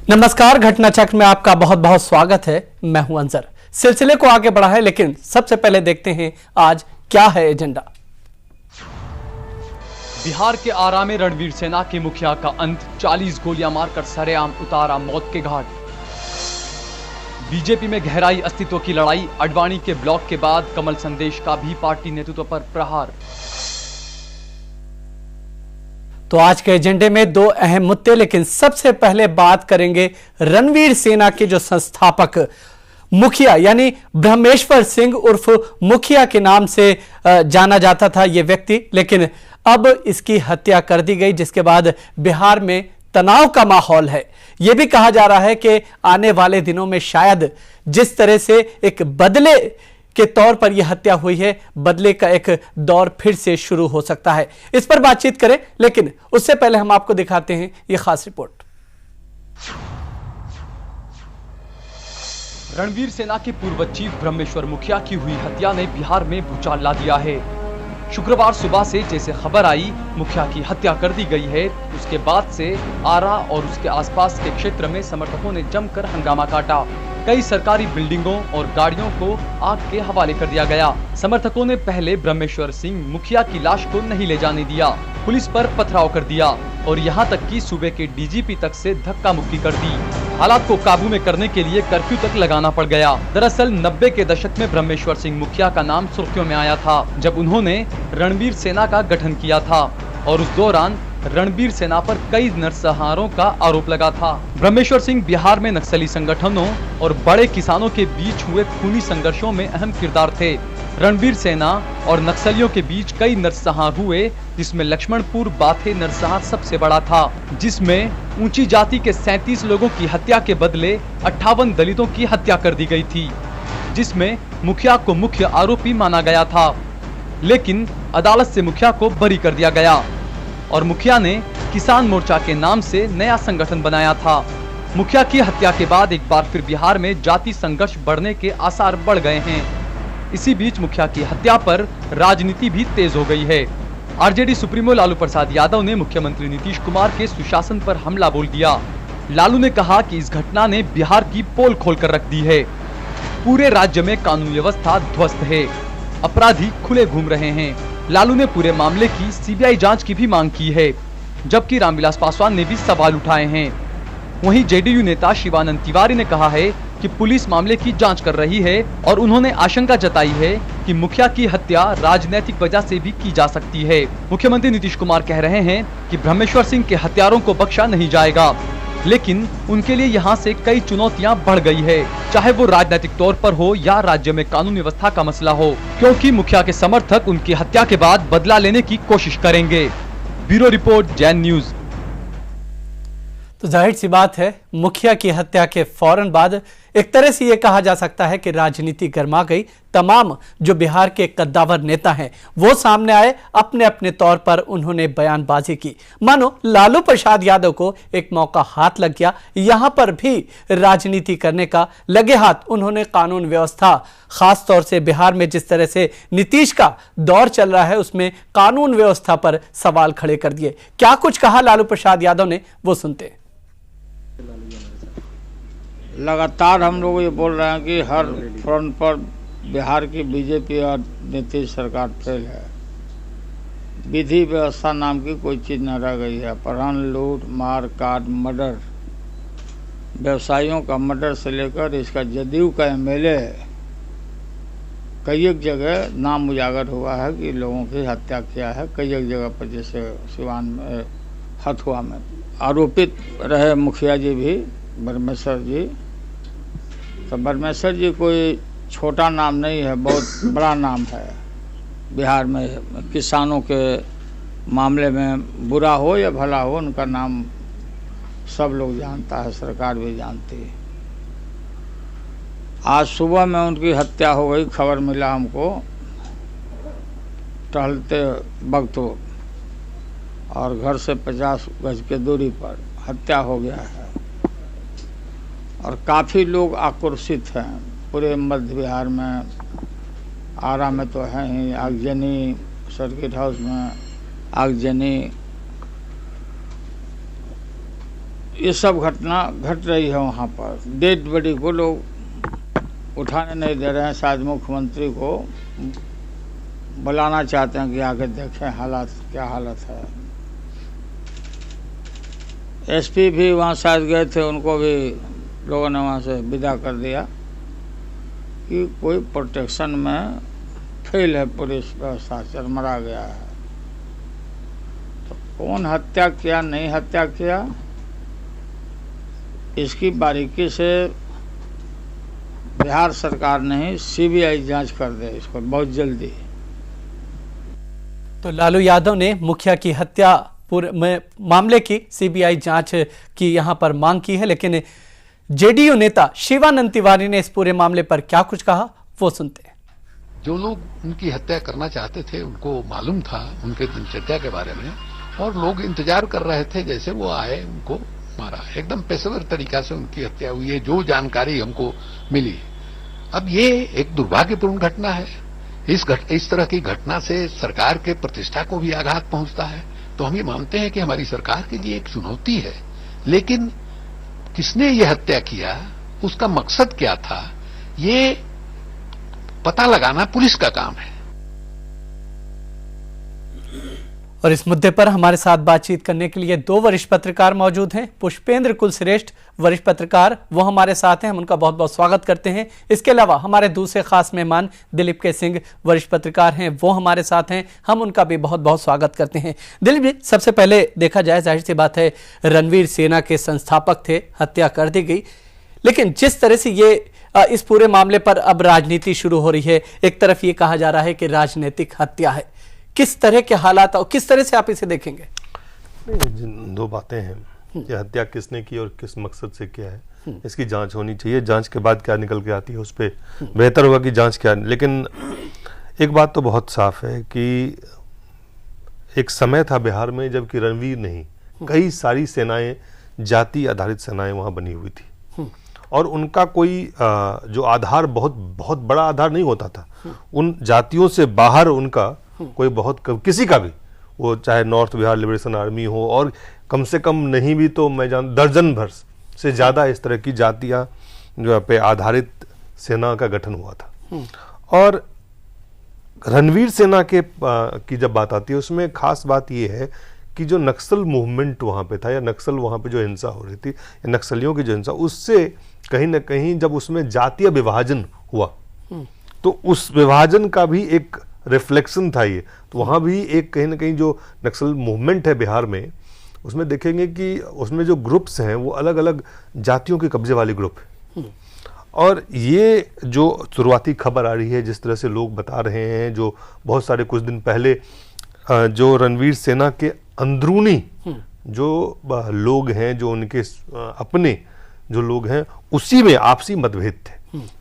नमस्कार, घटना चक्र में आपका बहुत बहुत स्वागत है। मैं हूं अंजर। सिलसिले को आगे बढ़ा है, लेकिन सबसे पहले देखते हैं आज क्या है एजेंडा। बिहार के आरा में रणवीर सेना के मुखिया का अंत, 40 गोलियां मारकर सरेआम उतारा मौत के घाट। बीजेपी में गहराई अस्तित्व की लड़ाई, अडवाणी के ब्लॉक के बाद कमल संदेश का भी पार्टी नेतृत्व पर प्रहार। तो आज के एजेंडे में दो अहम मुद्दे, लेकिन सबसे पहले बात करेंगे रणवीर सेना के जो संस्थापक मुखिया यानी ब्रह्मेश्वर सिंह उर्फ मुखिया के नाम से जाना जाता था ये व्यक्ति, लेकिन अब इसकी हत्या कर दी गई, जिसके बाद बिहार में तनाव का माहौल है। यह भी कहा जा रहा है कि आने वाले दिनों में शायद जिस तरह से एक बदले के तौर पर यह हत्या हुई है, बदले का एक दौर फिर से शुरू हो सकता है। इस पर बातचीत करें, लेकिन उससे पहले हम आपको दिखाते हैं यह खास रिपोर्ट। रणवीर सेना के पूर्व चीफ ब्रह्मेश्वर मुखिया की हुई हत्या ने बिहार में भूचाल ला दिया है। शुक्रवार सुबह से जैसे खबर आई मुखिया की हत्या कर दी गई है, उसके बाद से आरा और उसके आसपास के क्षेत्र में समर्थकों ने जमकर हंगामा काटा। कई सरकारी बिल्डिंगों और गाड़ियों को आग के हवाले कर दिया गया। समर्थकों ने पहले ब्रह्मेश्वर सिंह मुखिया की लाश को नहीं ले जाने दिया, पुलिस पर पथराव कर दिया और यहां तक कि सूबे के डीजीपी तक से धक्का मुक्की कर दी। हालात को काबू में करने के लिए कर्फ्यू तक लगाना पड़ गया। दरअसल 90 के दशक में ब्रह्मेश्वर सिंह मुखिया का नाम सुर्खियों में आया था, जब उन्होंने रणवीर सेना का गठन किया था और उस दौरान रणवीर सेना पर कई नरसंहारों का आरोप लगा था। ब्रह्मेश्वर सिंह बिहार में नक्सली संगठनों और बड़े किसानों के बीच हुए खूनी संघर्षों में अहम किरदार थे। रणवीर सेना और नक्सलियों के बीच कई नरसंहार हुए, जिसमें लक्ष्मणपुर बाथे नरसंहार सबसे बड़ा था, जिसमें ऊंची जाति के 37 लोगों की हत्या के बदले 58 दलितों की हत्या कर दी गई थी, जिसमें मुखिया को मुख्य आरोपी माना गया था। लेकिन अदालत से मुखिया को बरी कर दिया गया और मुखिया ने किसान मोर्चा के नाम से नया संगठन बनाया था। मुखिया की हत्या के बाद एक बार फिर बिहार में जाति संघर्ष बढ़ने के आसार बढ़ गए हैं। इसी बीच मुखिया की हत्या पर राजनीति भी तेज हो गई है। आरजेडी सुप्रीमो लालू प्रसाद यादव ने मुख्यमंत्री नीतीश कुमार के सुशासन पर हमला बोल दिया। लालू ने कहा कि इस घटना ने बिहार की पोल खोल कर रख दी है। पूरे राज्य में कानून व्यवस्था ध्वस्त है, अपराधी खुले घूम रहे हैं। लालू ने पूरे मामले की सीबीआई जांच की भी मांग की है, जबकि रामविलास पासवान ने भी सवाल उठाए हैं। वहीं जेडीयू नेता शिवानंद तिवारी ने कहा है कि पुलिस मामले की जांच कर रही है और उन्होंने आशंका जताई है कि मुखिया की हत्या राजनीतिक वजह से भी की जा सकती है। मुख्यमंत्री नीतीश कुमार कह रहे हैं कि ब्रह्मेश्वर सिंह के हत्यारों को बख्शा नहीं जाएगा, लेकिन उनके लिए यहाँ से कई चुनौतियाँ बढ़ गई है, चाहे वो राजनीतिक तौर पर हो या राज्य में कानून व्यवस्था का मसला हो, क्योंकि मुखिया के समर्थक उनकी हत्या के बाद बदला लेने की कोशिश करेंगे। Bureau report, Jain news. तो जाहिर सी बात है, मुखिया की हत्या के फौरन बाद एक तरह से यह कहा जा सकता है कि राजनीति गर्मा गई। तमाम जो बिहार के कद्दावर नेता हैं वो सामने आए, अपने अपने तौर पर उन्होंने बयानबाजी की। मानो लालू प्रसाद यादव को एक मौका हाथ लग गया, यहां पर भी राजनीति करने का लगे हाथ उन्होंने कानून व्यवस्था, खास तौर से बिहार में जिस तरह से नीतीश का दौर चल रहा है उसमें कानून व्यवस्था पर सवाल खड़े कर दिए। क्या कुछ कहा लालू प्रसाद यादव ने, वो सुनते। लगातार हम लोग ये बोल रहे हैं कि हर फ्रंट पर बिहार की बीजेपी और नीतीश सरकार फेल है। विधि व्यवस्था नाम की कोई चीज़ न रह गई है। अपहरण, लूट, मार काट, मर्डर, व्यवसायियों का मर्डर से लेकर इसका जदयू का एमएलए कई एक जगह नाम उजागर हुआ है कि लोगों की हत्या किया है। कई एक जगह पर, जैसे सिवान में, हथुआ में आरोपित रहे मुखिया जी भी, ब्रह्मेश्वर जी। तो ब्रह्मेश्वर जी कोई छोटा नाम नहीं है, बहुत बड़ा नाम है बिहार में। किसानों के मामले में बुरा हो या भला हो, उनका नाम सब लोग जानता है, सरकार भी जानती है। आज सुबह में उनकी हत्या हो गई, खबर मिला हमको टहलते वक्त, और घर से 50 गज के दूरी पर हत्या हो गया है। और काफ़ी लोग आक्रोशित हैं पूरे मध्य बिहार में। आरा में तो है ही, आगजनी सर्किट हाउस में आगजनी, ये सब घटना घट रही है वहाँ पर। डेड बॉडी को लोग उठाने नहीं दे रहे हैं, शायद मुख्यमंत्री को बुलाना चाहते हैं कि आके देखें हालात क्या हालत है। एसपी भी वहाँ शायद गए थे, उनको भी लोगों ने वहाँ से विदा कर दिया कि कोई प्रोटेक्शन में फेल है, पुलिस व्यवस्था चरमरा गया है। तो कौन हत्या किया नहीं हत्या किया इसकी बारीकी से बिहार सरकार नहीं सीबीआई जांच कर दे इसको बहुत जल्दी। तो लालू यादव ने मुखिया की हत्या पूरे मामले की सीबीआई जांच की यहां पर मांग की है, लेकिन जेडीयू नेता शिवानंद तिवारी ने इस पूरे मामले पर क्या कुछ कहा वो सुनते हैं। जो लोग उनकी हत्या करना चाहते थे उनको मालूम था उनके दिनचर्या के बारे में, और लोग इंतजार कर रहे थे जैसे वो आए उनको मारा। एकदम पेशेवर तरीका से उनकी हत्या हुई है, जो जानकारी हमको मिली। अब ये एक दुर्भाग्यपूर्ण घटना है। इस तरह की घटना से सरकार के प्रतिष्ठा को भी आघात पहुंचता है। तो हम ये मानते हैं कि हमारी सरकार के लिए एक चुनौती है, लेकिन किसने ये हत्या किया, उसका मकसद क्या था, ये पता लगाना पुलिस का काम है। और इस मुद्दे पर हमारे साथ बातचीत करने के लिए दो वरिष्ठ पत्रकार मौजूद हैं। पुष्पेंद्र कुलश्रेष्ठ वरिष्ठ पत्रकार, वो हमारे साथ हैं, हम उनका बहुत बहुत स्वागत करते हैं। इसके अलावा हमारे दूसरे खास मेहमान दिलीप के सिंह वरिष्ठ पत्रकार हैं, वो हमारे साथ हैं, हम उनका भी बहुत बहुत स्वागत करते हैं। दिलीप जी, सबसे पहले देखा जाए, जाहिर सी बात है रणवीर सेना के संस्थापक थे, हत्या कर दी गई, लेकिन जिस तरह से ये इस पूरे मामले पर अब राजनीति शुरू हो रही है, एक तरफ ये कहा जा रहा है कि राजनीतिक हत्या है, किस तरह के हालात और किस तरह से आप इसे देखेंगे? दो बातें हैं, ये हत्या किसने की और किस मकसद से किया है, इसकी जांच होनी चाहिए। जांच के बाद क्या निकल के आती है उस पर बेहतर होगा कि जांच क्या। लेकिन एक बात तो बहुत साफ है कि एक समय था बिहार में जबकि रणवीर नहीं, कई सारी सेनाएं, जाति आधारित सेनाएं वहां बनी हुई थी, और उनका कोई जो आधार बहुत बड़ा आधार नहीं होता था। उन जातियों से बाहर उनका कोई बहुत किसी का भी, वो चाहे नॉर्थ बिहार लिबरेशन आर्मी हो, और कम से कम नहीं भी तो मैं दर्जन भर से ज्यादा इस तरह की जातियां जो पे आधारित सेना का गठन हुआ था। और रणवीर सेना के की जब बात आती है, उसमें खास बात ये है कि जो नक्सल मूवमेंट वहां पे था, या नक्सल वहां पे जो हिंसा हो रही थी, या नक्सलियों की जो हिंसा, उससे कहीं ना कहीं जब उसमें जातीय विभाजन हुआ तो उस विभाजन का भी एक रिफ्लेक्शन था ये। तो वहां भी एक कहीं ना कहीं जो नक्सल मूवमेंट है बिहार में, उसमें देखेंगे कि उसमें जो ग्रुप्स हैं वो अलग अलग जातियों के कब्जे वाले ग्रुप हैं। और ये जो शुरुआती खबर आ रही है, जिस तरह से लोग बता रहे हैं, जो बहुत सारे कुछ दिन पहले जो रणवीर सेना के अंदरूनी जो लोग हैं, जो उनके अपने जो लोग हैं, उसी में आपसी मतभेद थे।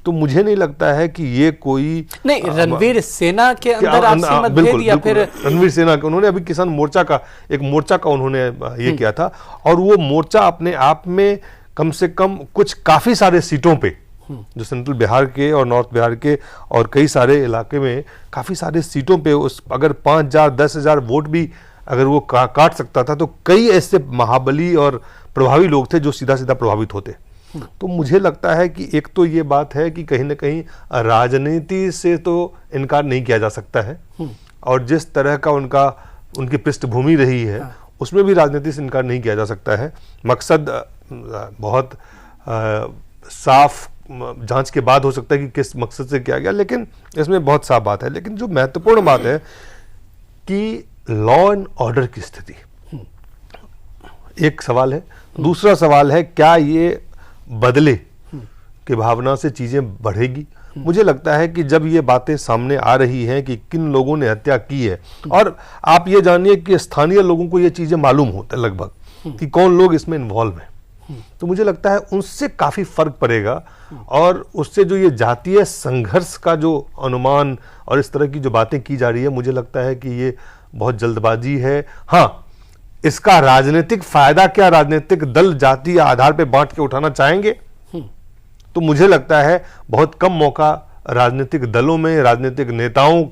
तो मुझे नहीं लगता है कि ये कोई नहीं, रणवीर सेना के अंदर आपसी मतभेद, या फिर रणवीर सेना के, उन्होंने अभी किसान मोर्चा का उन्होंने ये किया था, और वो मोर्चा अपने आप में कम से कम कुछ काफी सारे सीटों पे, जो सेंट्रल बिहार के और नॉर्थ बिहार के और कई सारे इलाके में काफी सारे सीटों पे उस अगर 5,000 10,000 वोट भी अगर वो काट सकता था, तो कई ऐसे महाबली और प्रभावी लोग थे जो सीधा सीधा प्रभावित होते। तो मुझे लगता है कि एक तो ये बात है कि कहीं ना कहीं राजनीति से तो इनकार नहीं किया जा सकता है, और जिस तरह का उनकी पृष्ठभूमि रही है उसमें भी राजनीति से इनकार नहीं किया जा सकता है। मकसद बहुत साफ जांच के बाद हो सकता है कि किस मकसद से किया गया, लेकिन इसमें बहुत साफ बात है। लेकिन जो महत्वपूर्ण बात है कि लॉ एंड ऑर्डर की स्थिति एक सवाल है, दूसरा सवाल है क्या ये बदले की भावना से चीजें बढ़ेगी। मुझे लगता है कि जब ये बातें सामने आ रही हैं कि किन लोगों ने हत्या की है, और आप ये जानिए कि स्थानीय लोगों को ये चीजें मालूम होता है लगभग कि कौन लोग इसमें इन्वॉल्व हैं, तो मुझे लगता है उससे काफी फर्क पड़ेगा। और उससे जो ये जातीय संघर्ष का जो अनुमान और इस तरह की जो बातें की जा रही है, मुझे लगता है कि ये बहुत जल्दबाजी है। हाँ, इसका राजनीतिक फायदा क्या राजनीतिक दल जातीय आधार पे बांट के उठाना चाहेंगे, तो मुझे लगता है बहुत कम मौका राजनीतिक दलों में, राजनीतिक नेताओं,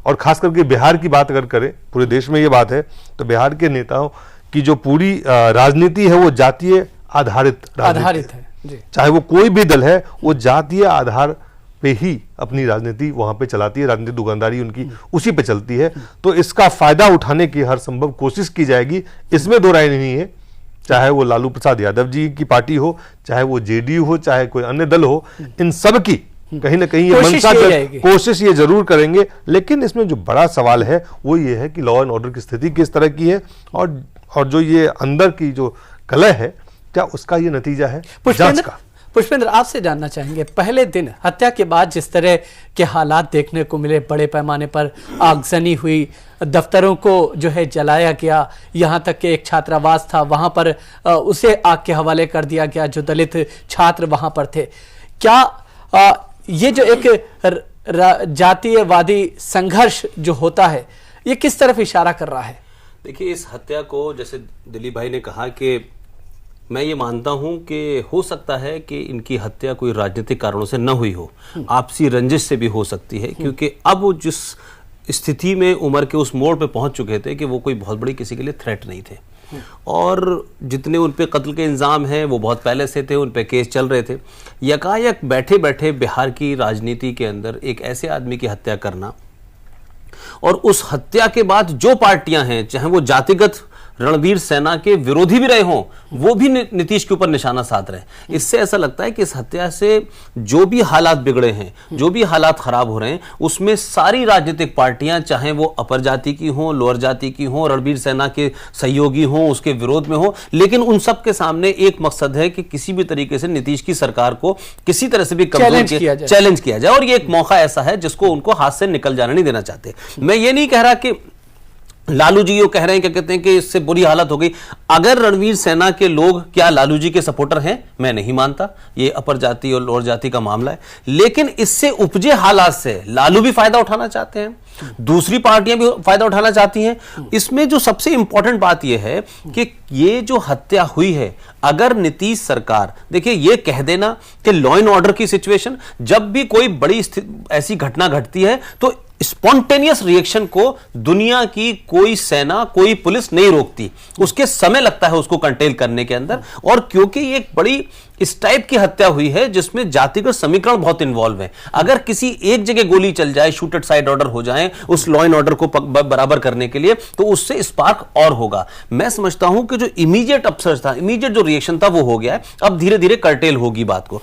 और खास करके बिहार की बात अगर करें, पूरे देश में ये बात है, तो बिहार के नेताओं की जो पूरी राजनीति है वो जातीय आधारित आधारित है जी। चाहे वो कोई भी दल है, वो जातीय आधार पे ही अपनी राजनीति वहां पे चलाती है, राजनीतिक दुकानदारी उनकी उसी पे चलती है। तो इसका फायदा उठाने की हर संभव कोशिश की जाएगी, इसमें दो राय नहीं है। चाहे वो लालू प्रसाद यादव जी की पार्टी हो, चाहे वो जेडीयू हो, चाहे कोई अन्य दल हो, इन सब की कहीं ना कहीं कोशिश ये जरूर करेंगे। लेकिन इसमें जो बड़ा सवाल है वो ये है कि लॉ एंड ऑर्डर की स्थिति किस तरह की है, और जो ये अंदर की जो कलह है, क्या उसका ये नतीजा है जांच का। पुष्पेंद्र, आपसे जानना चाहेंगे, पहले दिन हत्या के बाद जिस तरह के हालात देखने को मिले, बड़े पैमाने पर आगजनी हुई, दफ्तरों को जो है जलाया गया, यहां तक कि एक छात्रावास था वहां पर उसे आग के हवाले कर दिया गया, जो दलित छात्र वहां पर थे। क्या ये जो एक जातीयवादी संघर्ष जो होता है, ये किस तरफ इशारा कर रहा है? देखिए, इस हत्या को, जैसे दिलीप भाई ने कहा कि मैं ये मानता हूं कि हो सकता है कि इनकी हत्या कोई राजनीतिक कारणों से न हुई हो, आपसी रंजिश से भी हो सकती है, क्योंकि अब वो जिस स्थिति में उम्र के उस मोड़ पे पहुंच चुके थे कि वो कोई बहुत बड़ी किसी के लिए थ्रेट नहीं थे, और जितने उन पे कत्ल के इल्ज़ाम हैं वो बहुत पहले से थे, उन पे केस चल रहे थे। यकायक बैठे बैठे बिहार की राजनीति के अंदर एक ऐसे आदमी की हत्या करना, और उस हत्या के बाद जो पार्टियां हैं, चाहे वो जातिगत रणवीर सेना के विरोधी भी रहे हों, वो भी नीतीश के ऊपर निशाना साध रहे हैं। इससे ऐसा लगता है कि इस हत्या से जो भी हालात बिगड़े हैं, जो भी हालात खराब हो रहे हैं, उसमें सारी राजनीतिक पार्टियां, चाहे वो अपर जाति की हों, लोअर जाति की हों, रणवीर सेना के सहयोगी हों, उसके विरोध में हो, लेकिन उन सब के सामने एक मकसद है कि किसी भी तरीके से नीतीश की सरकार को किसी तरह से भी चैलेंज किया जाए। और ये एक मौका ऐसा है जिसको उनको हाथ से निकल जाने नहीं देना चाहते। मैं ये नहीं कह रहा कि लालू जी ये कह रहे हैं, क्या कहते हैं कि इससे बुरी हालत हो गई। अगर रणवीर सेना के लोग क्या लालू जी के सपोर्टर हैं, मैं नहीं मानता, ये अपर जाति और लोअर जाति का मामला है। लेकिन इससे उपजे हालात से लालू भी फायदा उठाना चाहते हैं, दूसरी पार्टियां भी फायदा उठाना चाहती हैं। इसमें जो सबसे इंपॉर्टेंट बात यह है कि ये जो हत्या हुई है, अगर नीतीश सरकार, देखिए ये कह देना कि लॉ एंड ऑर्डर की सिचुएशन, जब भी कोई बड़ी ऐसी घटना घटती है तो स्पॉन्टेनियस रिएक्शन को दुनिया की कोई सेना, कोई पुलिस नहीं रोकती, उसके समय लगता है उसको कंटेल करने के अंदर। और क्योंकि ये एक बड़ी इस टाइप की हत्या हुई है जिसमें जातिगत समीकरण बहुत इन्वॉल्व है, अगर किसी एक जगह गोली चल जाए, शूट एट साइड ऑर्डर हो जाए उस लॉ एंड ऑर्डर को बराबर करने के लिए, तो उससे स्पार्क और होगा। मैं समझता हूं कि जो इमीडिएट अपसर्ज था, इमीडिएट जो रिएक्शन था वो हो गया है, अब धीरे धीरे कर्टेल होगी बात को।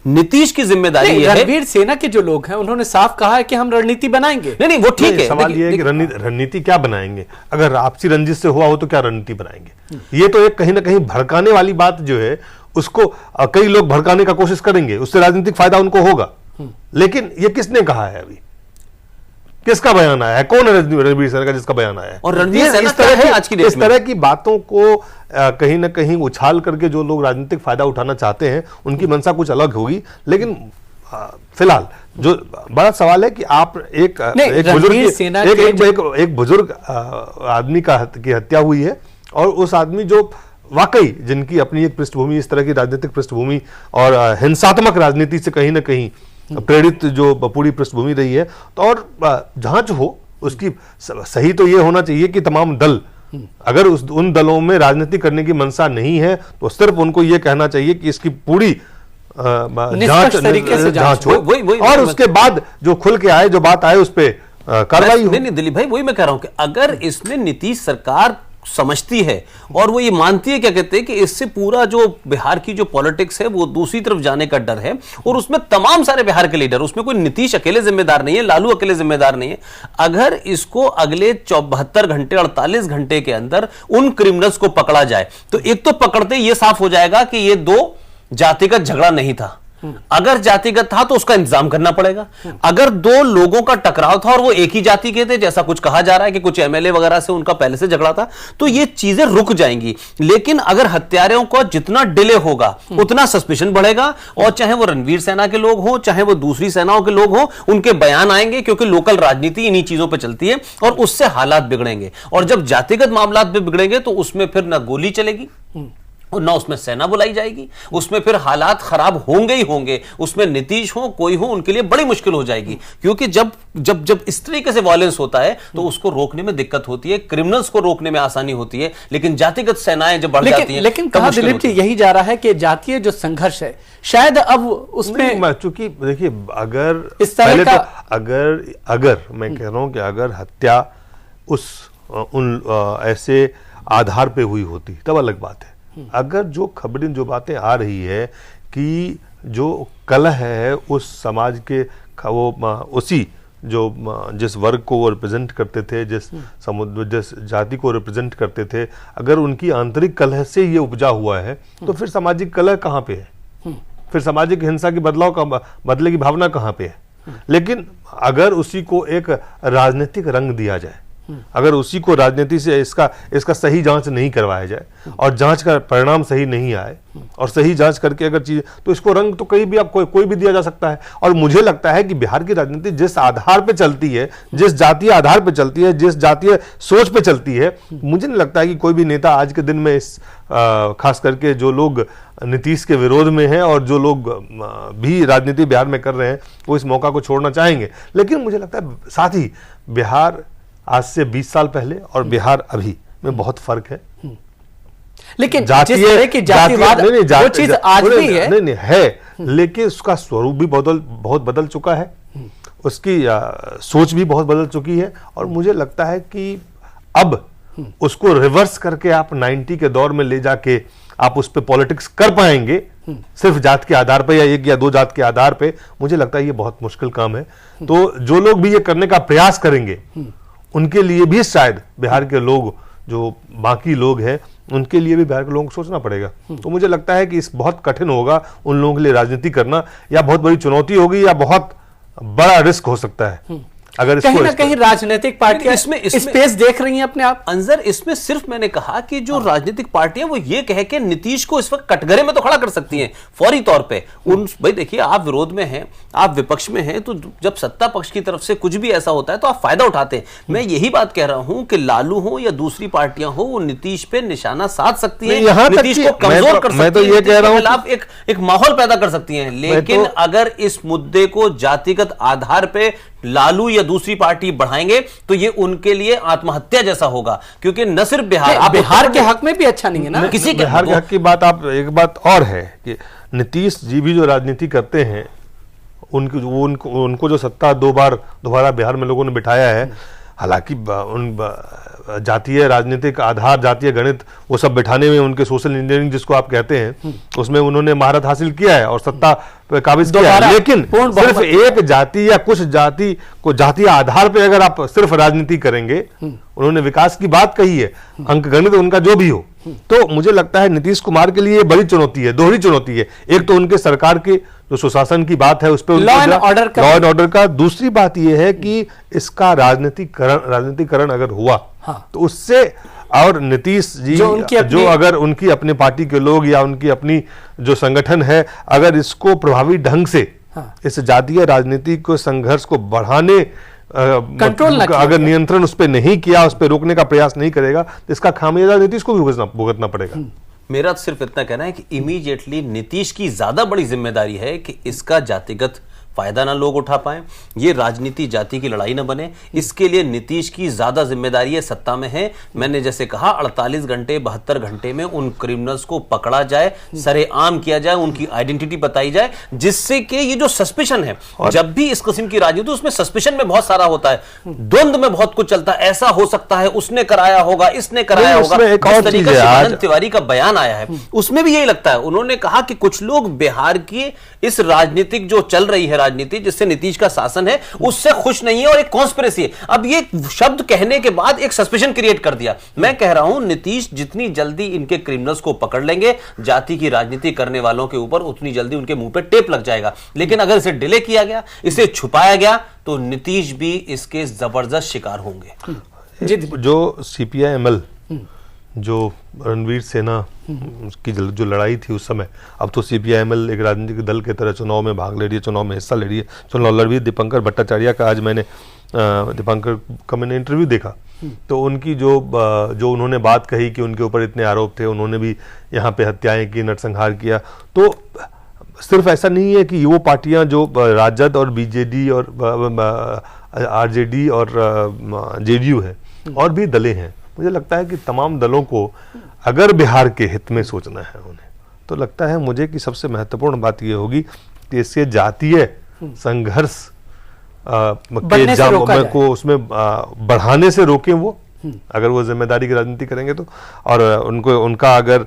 नीतीश की जिम्मेदारी है। रणवीर सेना के जो लोग हैं उन्होंने साफ कहा है कि हम रणनीति बनाएंगे। नहीं, वो ठीक है। सवाल ये है कि रणनीति क्या बनाएंगे? अगर आपसी रंजिश से हुआ हो तो क्या रणनीति बनाएंगे? ये तो एक कहीं ना कहीं भड़काने वाली बात जो है, उसको कई लोग भड़काने का कोशिश करेंगे, उससे राजनीतिक फायदा उनको होगा। लेकिन ये किसने कहा है? अभी किसका बयान आया है? कौन है रणवीर सेना का जिसका बयान आया है? और रणवीर सेना इस तरह की बातों को कहीं ना कहीं उछाल करके जो लोग राजनीतिक फायदा उठाना चाहते हैं, उनकी मंशा कुछ अलग होगी। लेकिन फिलहाल जो बड़ा सवाल है कि आप एक बुजुर्ग आदमी की हत्या हुई है, और उस आदमी जो वाकई जिनकी अपनी एक पृष्ठभूमि, इस तरह की राजनीतिक पृष्ठभूमि और हिंसात्मक राजनीति से कहीं ना कहीं प्रेरित जो पूरी पृष्ठभूमि रही है, तो और जांच हो उसकी, सही तो ये होना चाहिए कि तमाम दल, अगर उन दलों में राजनीति करने की मंशा नहीं है तो सिर्फ उनको ये कहना चाहिए कि इसकी पूरी जांच हो, और उसके बाद जो खुल के आए, जो बात आए, उस पर कार्रवाई हो। नहीं दिलीप भाई, वही मैं कह रहा हूं कि अगर इसमें नीतीश सरकार समझती है और वो ये मानती है, क्या कहते हैं कि इससे पूरा जो बिहार की जो पॉलिटिक्स है वो दूसरी तरफ जाने का डर है, और उसमें तमाम सारे बिहार के लीडर, उसमें कोई नीतीश अकेले जिम्मेदार नहीं है, लालू अकेले जिम्मेदार नहीं है। अगर इसको अगले 72 घंटे 48 घंटे के अंदर उन क्रिमिनल्स को पकड़ा जाए, तो एक तो पकड़ते ये साफ हो जाएगा कि ये दो जातिगत झगड़ा नहीं था। अगर जातिगत था तो उसका इंतजाम करना पड़ेगा। अगर दो लोगों का टकराव था और वो एक ही जाति के थे, जैसा कुछ कहा जा रहा है कि कुछ एमएलए वगैरह से उनका पहले से झगड़ा था, तो ये चीजें रुक जाएंगी। लेकिन अगर हत्यारों को जितना डिले होगा उतना सस्पिशन बढ़ेगा, और चाहे वो रणवीर सेना के लोग हो, चाहे वो दूसरी सेनाओं के लोग हो, उनके बयान आएंगे, क्योंकि लोकल राजनीति इन्हीं चीजों पर चलती है, और उससे हालात बिगड़ेंगे। और जब जातिगत मामला बिगड़ेंगे तो उसमें फिर ना गोली चलेगी और ना उसमें सेना बुलाई जाएगी, उसमें फिर हालात खराब होंगे ही होंगे, उसमें नीतीश हो कोई हो उनके लिए बड़ी मुश्किल हो जाएगी। क्योंकि जब जब जब इस तरीके से वायलेंस होता है तो उसको रोकने में दिक्कत होती है, क्रिमिनल्स को रोकने में आसानी होती है, लेकिन जातिगत सेनाएं जब बढ़ जाती हैं लेकिन कहा दिलीप जी यही जा रहा है कि जातीय जो संघर्ष है शायद अब उसमें, चूंकि देखिए अगर इस तरह पहले का तो अगर मैं कह रहा हूं कि अगर हत्या ऐसे आधार पे हुई होती तब अलग बात है। अगर जो खबरें जो बातें आ रही है कि जो कलह है उस समाज के वो उसी जो जिस वर्ग को वो रिप्रेजेंट करते थे, जिस जाति को रिप्रेजेंट करते थे, अगर उनकी आंतरिक कलह से ये उपजा हुआ है तो फिर सामाजिक कलह कहाँ पे है, फिर सामाजिक हिंसा की बदले की भावना कहाँ पे है। लेकिन अगर उसी को एक राजनीतिक रंग दिया जाए, अगर उसी को राजनीति से इसका सही जांच नहीं करवाया जाए और जांच का परिणाम सही नहीं आए और सही जांच करके अगर चीज, तो इसको रंग तो कहीं भी आप कोई भी दिया जा सकता है। और मुझे लगता है कि बिहार की राजनीति जिस आधार पे चलती है, जिस जातीय आधार पे चलती है, जिस जातीय सोच पे चलती है, मुझे नहीं लगता है कि कोई भी नेता आज के दिन में इस खास करके जो लोग नीतीश के विरोध में हैं और जो लोग भी राजनीति बिहार में कर रहे हैं वो इस मौका को छोड़ना चाहेंगे। लेकिन मुझे लगता है साथ ही बिहार आज से 20 साल पहले और बिहार अभी में बहुत फर्क है। लेकिन जिस तरह की जातिवाद वो चीज आज भी है, नहीं है, लेकिन उसका स्वरूप भी बहुत बदल चुका है, उसकी सोच भी बहुत बदल चुकी है। और मुझे लगता है कि अब उसको रिवर्स करके आप 90 के दौर में ले जाके आप उस पर पॉलिटिक्स कर पाएंगे सिर्फ जात के आधार पे या एक या दो जात के आधार पे, मुझे लगता है ये बहुत मुश्किल काम है। तो जो लोग भी ये करने का प्रयास करेंगे उनके लिए भी शायद बिहार के लोग जो बाकी लोग हैं उनके लिए भी बिहार के लोगों को सोचना पड़ेगा। तो मुझे लगता है कि इस बहुत कठिन होगा उन लोगों के लिए राजनीति करना, या बहुत बड़ी चुनौती होगी या बहुत बड़ा रिस्क हो सकता है अगर कहीं ना कहीं राजनीतिक पार्टियां इसमें स्पेस देख रही हैं अपने आप। अंजर, इसमें सिर्फ मैंने कहा कि जो राजनीतिक पार्टियां वो ये कह के नीतीश को इस वक्त कटघरे में तो खड़ा कर सकती हैं फौरी तौर पे। भाई देखिए, आप विरोध में हैं, आप विपक्ष में हैं, तो जब सत्ता पक्ष की तरफ से कुछ भी ऐसा होता है तो आप फायदा उठाते हैं। मैं यही बात कह रहा हूं कि लालू हो या दूसरी पार्टियां हो, वो नीतीश पे निशाना साध सकती है, नीतीश को कमजोर कर सकती है, मैं तो ये कह रहा हूं खिलाफ एक माहौल पैदा कर सकती है। लेकिन अगर इस मुद्दे को जातिगत आधार पे लालू या दूसरी पार्टी बढ़ाएंगे तो ये उनके लिए आत्महत्या जैसा होगा। क्योंकि न सिर्फ बिहार के हक में भी अच्छा नहीं है ना, किसी के बिहार के हक की बात। आप एक बात और है कि नीतीश जी भी जो राजनीति करते हैं उनको जो सत्ता दोबारा बिहार में लोगों ने बिठाया है, हालांकि उन जातीय राजनीतिक आधार, जातीय गणित वो सब बिठाने में उनके सोशल इंजीनियरिंग जिसको आप कहते हैं उसमें उन्होंने महारत हासिल किया है और सत्ता पे काबिज किया है। लेकिन सिर्फ एक जाति या कुछ जाति को जातीय आधार पे अगर आप सिर्फ राजनीति करेंगे, उन्होंने विकास की बात कही है, अंक गणित उनका जो भी हो, तो मुझे लगता है नीतीश कुमार के लिए बड़ी चुनौती है, दोहरी चुनौती है। एक तो उनके सरकार के जो सुशासन की बात है उस पर लॉ एंड ऑर्डर का, दूसरी बात यह है कि इसका राजनीतिकरण अगर हुआ तो उससे, और नीतीश जी जो अगर उनकी अपनी पार्टी के लोग या उनकी अपनी जो संगठन है अगर इसको प्रभावी ढंग से इस जातीय राजनीति को संघर्ष को बढ़ाने कंट्रोल अगर नियंत्रण उस पर नहीं किया, उस पर रोकने का प्रयास नहीं करेगा तो इसका खामियाजा नीतीश को भी भुगतना पड़ेगा। मेरा सिर्फ इतना कहना है कि इमीडिएटली नीतीश की ज्यादा बड़ी जिम्मेदारी है कि इसका जातिगत फायदा ना लोग उठा पाए, ये राजनीति जाति की लड़ाई ना बने, इसके लिए नीतीश की ज्यादा जिम्मेदारी है, सत्ता में है। मैंने जैसे कहा 48 घंटे 72 घंटे में उन क्रिमिनल्स को पकड़ा जाए, सरेआम किया जाए, उनकी आइडेंटिटी बताई जाए, जिससे कि ये जो सस्पिशन है, जब भी इस किस्म की राजनीति उसमें सस्पिशन में बहुत सारा होता है, द्वंद्व में बहुत कुछ चलता है, ऐसा हो सकता है उसने कराया होगा, इसने कराया होगा। जिस तरीके से आनंद तिवारी का बयान आया है उसमें भी यही लगता है। उन्होंने कहा कि कुछ लोग बिहार की इस राजनीतिक जो चल रही है राजनीति जिससे नीतीश का शासन है उससे खुश नहीं है और एक कॉन्स्पिरेसी है। अब ये शब्द कहने के बाद एक सस्पेशन क्रिएट कर दिया। मैं कह रहा हूं नीतीश जितनी जल्दी इनके क्रिमिनल्स को पकड़ लेंगे, जाति की राजनीति करने वालों के ऊपर उतनी जल्दी उनके मुंह पे टेप लग जाएगा। लेकिन अगर इसे डिले किया गया, इसे छुपाया गया, तो नीतीश भी इसके जबरदस्त शिकार होंगे। जो CPI-ML जो रणवीर सेना की जो लड़ाई थी उस समय, अब तो CPI-ML एक राजनीतिक दल के तरह चुनाव में भाग ले रही है, चुनाव में हिस्सा ले रही है, चुनाव लड़ रही है। दीपंकर भट्टाचार्य का आज मैंने दीपंकर का मैंने इंटरव्यू देखा, तो उनकी जो उन्होंने बात कही कि उनके ऊपर इतने आरोप थे, उन्होंने भी यहाँ पे हत्याएं की, नरसंहार किया। तो सिर्फ ऐसा नहीं है कि वो पार्टियां जो राजद और BJD और RJD और JDU है, और भी दलें हैं, मुझे लगता है कि तमाम दलों को अगर बिहार के हित में सोचना है उन्हें, तो लगता है मुझे कि सबसे महत्वपूर्ण बात यह होगी कि इससे जातीय संघर्ष के जाम को उसमें बढ़ाने से रोकें वो, अगर वो जिम्मेदारी की राजनीति करेंगे तो। और उनका अगर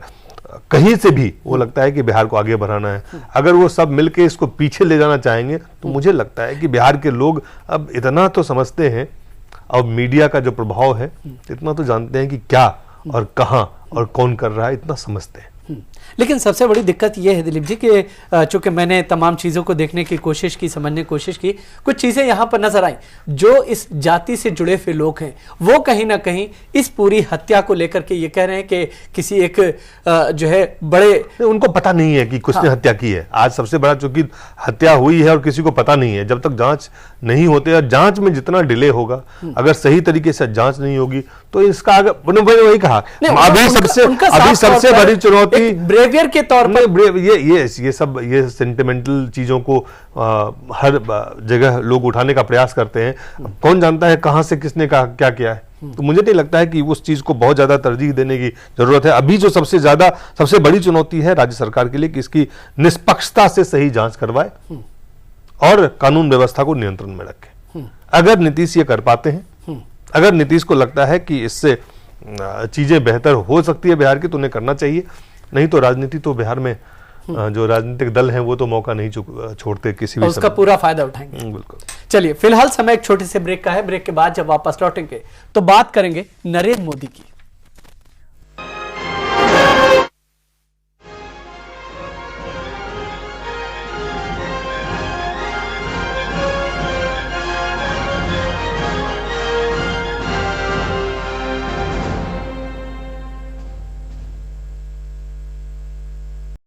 कहीं से भी वो लगता है कि बिहार को आगे बढ़ाना है, अगर वो सब मिलके इसको पीछे ले जाना चाहेंगे, तो मुझे लगता है कि बिहार के लोग अब इतना तो समझते हैं, अब मीडिया का जो प्रभाव है इतना तो जानते हैं कि क्या और कहां और कौन कर रहा है, इतना समझते हैं। लेकिन सबसे बड़ी दिक्कत यह है दिलीप जी कि चूंकि मैंने तमाम चीज़ों को देखने की कोशिश की, समझने की कोशिश की, कुछ चीज़ें यहाँ पर नजर आई। जो इस जाति से जुड़े हुए लोग हैं वो कहीं ना कहीं इस पूरी हत्या को लेकर के ये कह रहे हैं कि किसी एक जो है बड़े, उनको पता नहीं है कि किसने हत्या की है। आज सबसे बड़ा चूंकि हत्या हुई है और किसी को पता नहीं है, जब तक जांच नहीं होते और जांच में जितना डिले होगा, अगर सही तरीके से जांच नहीं होगी तो इसका अगर वही कहा अभी सबसे बड़ी चुनौती बिहेवियर के तौर पर ये सेंटिमेंटल चीजों को हर जगह लोग उठाने का प्रयास करते हैं। कौन जानता है कहां से किसने क्या किया है, तो मुझे नहीं लगता है कि उस चीज को बहुत ज्यादा तरजीह देने की जरूरत है। अभी जो सबसे बड़ी चुनौती है राज्य सरकार के लिए कि इसकी निष्पक्षता से सही जांच करवाए और कानून व्यवस्था को नियंत्रण में रखे। अगर नीतीश ये कर पाते हैं, अगर नीतीश को लगता है कि इससे चीजें बेहतर हो सकती है बिहार की, तो उन्हें करना चाहिए। नहीं तो राजनीति तो बिहार में जो राजनीतिक दल हैं वो तो मौका नहीं छोड़ते किसी भी, उसका पूरा फायदा उठाएंगे। बिल्कुल। चलिए फिलहाल समय एक छोटे से ब्रेक का है। ब्रेक के बाद जब वापस लौटेंगे तो बात करेंगे नरेंद्र मोदी की।